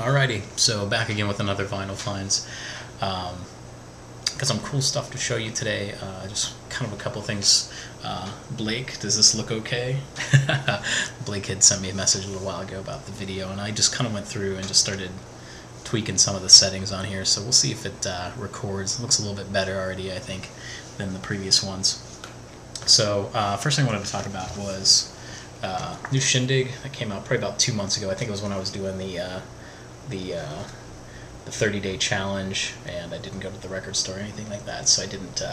Alrighty, so back again with another Vinyl Finds. Got some cool stuff to show you today. Just kind of a couple things. Blake, does this look okay? Blake had sent me a message a little while ago about the video, and I just kind of went through and just started tweaking some of the settings on here. So we'll see if it records. It looks a little bit better already, I think, than the previous ones. So first thing I wanted to talk about was new Shindig that came out probably about 2 months ago. I think it was when I was doing the 30-day challenge, and I didn't go to the record store or anything like that, so I didn't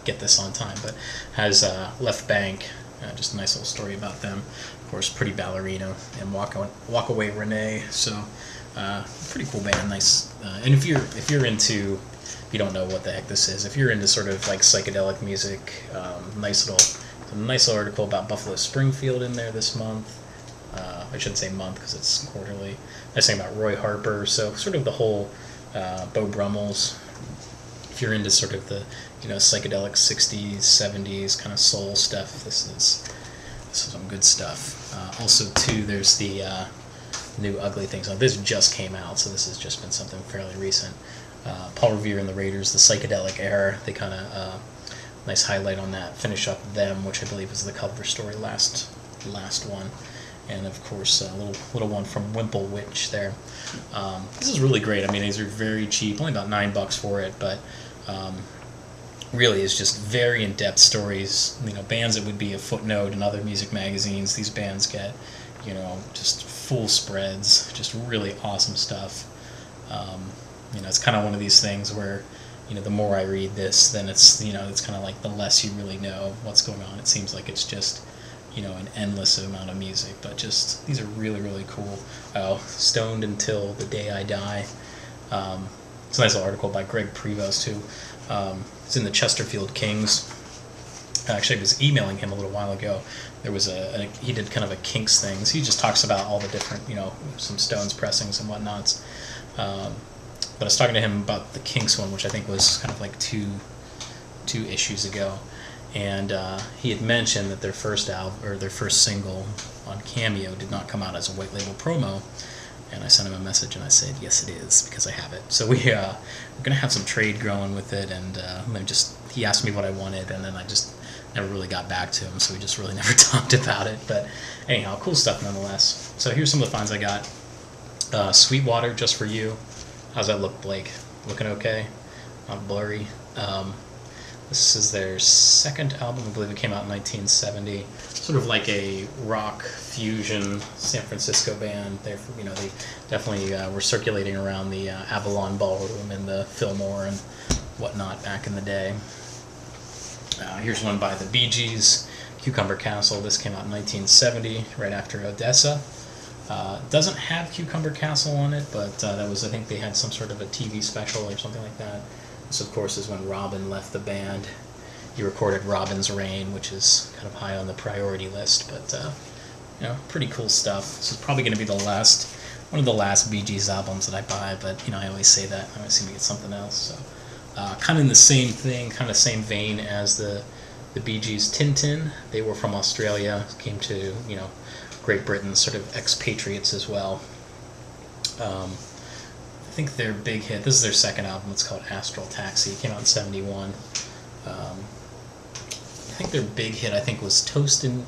get this on time. But has Left Bank, just a nice little story about them. Of course, Pretty Ballerina and Walk Away Renee. So pretty cool band, nice. And if you're into, if you don't know what the heck this is, if you're into sort of like psychedelic music, nice little article about Buffalo Springfield in there this month. I shouldn't say month because it's quarterly. Nice thing about Roy Harper. So sort of the whole Beau Brummels. If you're into sort of the psychedelic 60s, 70s kind of soul stuff, this is some good stuff. Also too, there's the new Ugly Things. Now, this just came out, so this has just been something fairly recent. Paul Revere and the Raiders, the psychedelic era. They kind of nice highlight on that. Finish up Them, which I believe was the cover story last one. And of course, a little one from Wimple Witch there. This is really great. I mean, these are very cheap, only about $9 for it, but really is just very in-depth stories. Bands that would be a footnote in other music magazines. These bands get, just full spreads, just really awesome stuff. It's kind of one of these things where, the more I read this, then it's kind of like the less you really know what's going on. It seems like it's just an endless amount of music, but just these are really, really cool. Stoned Until the Day I Die. It's a nice little article by Greg Prevost too. It's in the Chesterfield Kings. Actually, I was emailing him a little while ago. There was he did kind of a Kinks thing. So he just talks about all the different, some Stones pressings and whatnots. But I was talking to him about the Kinks one, which I think was kind of like two issues ago. And he had mentioned that their first album, or their first single on Cameo, did not come out as a white label promo. And I sent him a message and I said, yes, it is, because I have it. So we're going to have some trade going with it, and he asked me what I wanted, and then I just never really got back to him, so we just really never talked about it. But anyhow, cool stuff nonetheless. So here's some of the finds I got. Sweetwater, Just For You. How's that look, Blake? Looking okay? Not blurry? This is their second album. I believe it came out in 1970. Sort of like a rock fusion San Francisco band. They definitely were circulating around the Avalon Ballroom and the Fillmore and whatnot back in the day. Here's one by the Bee Gees, Cucumber Castle. This came out in 1970, right after Odessa. Doesn't have Cucumber Castle on it, but that was, I think they had some sort of a TV special or something like that. This, of course, is when Robin left the band. He recorded Robin's Reign, which is kind of high on the priority list, but pretty cool stuff. This is probably going to be one of the last Bee Gees albums that I buy, but I always say that. I always seem to get something else. So, kind of in the same thing, kind of same vein as the Bee Gees. Tintin. They were from Australia, came to Great Britain, sort of expatriates as well. I think their big hit, this is their second album, it's called Astral Taxi. It came out in 1971. I think their big hit, was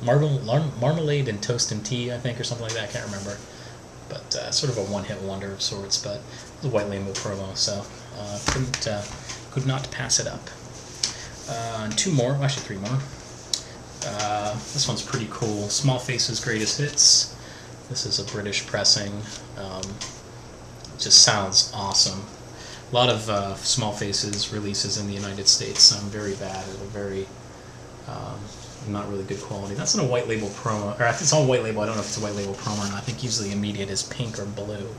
Marmalade and Toast and Tea, I think, or something like that, I can't remember. But sort of a one-hit wonder of sorts, but it was a white label promo, so could not pass it up. And two more, actually three more. This one's pretty cool. Small Faces Greatest Hits. This is a British pressing. Just sounds awesome. A lot of Small Faces releases in the United States sound very bad, or very not really good quality. That's in a white label promo, or I think it's all white label. I don't know if it's a white label promo or not. I think usually immediate is pink or blue,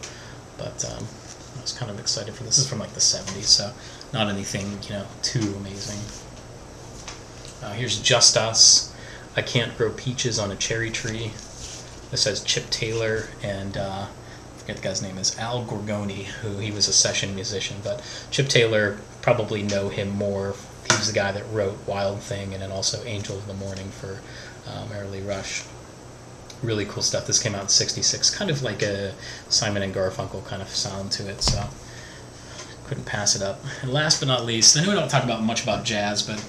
but I was kind of excited for this. This is from like the 70s, so not anything too amazing. Here's Just Us. I Can't Grow Peaches on a Cherry Tree. This has Chip Taylor and I forget the guy's name is Al Gorgoni, who he was a session musician, but Chip Taylor, probably know him more. He was the guy that wrote Wild Thing and then also Angel of the Morning for Merrily Rush. really cool stuff. This came out in '66, kind of like a Simon and Garfunkel kind of sound to it, so couldn't pass it up. And last but not least, I know we don't talk about much about jazz, but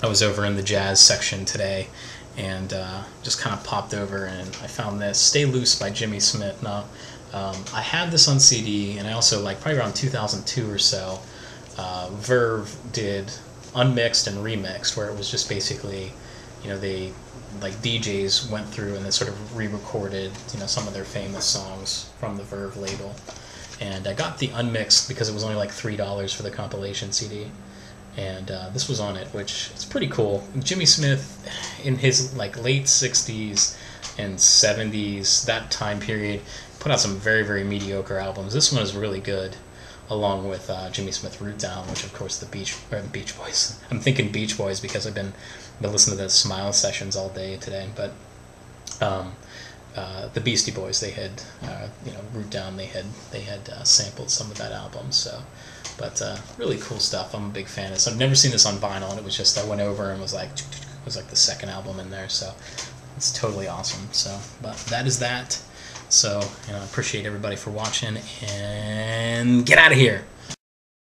I was over in the jazz section today and just kind of popped over and I found this, Stay Loose by Jimmy Smith. Now, I had this on CD, and I also, like, probably around 2002 or so, Verve did unmixed and remixed, where it was just basically, you know, they, like, DJs went through and they sort of re-recorded, you know, some of their famous songs from the Verve label. And I got the unmixed because it was only like $3 for the compilation CD, and this was on it, which is pretty cool. Jimmy Smith, in his like late '60s and '70s, that time period, put out some very, very mediocre albums. This one is really good, along with Jimmy Smith Root Down, which of course the Beach Boys. I'm thinking Beach Boys because I've been listening to the Smile Sessions all day today, but. The Beastie Boys, they had, you know, Root Down, they had sampled some of that album, so, but really cool stuff. I'm a big fan of this. I've never seen this on vinyl, and it was just, I went over and was like, it was like the second album in there, so it's totally awesome. So, but that is that. So, you know, I appreciate everybody for watching, and get out of here.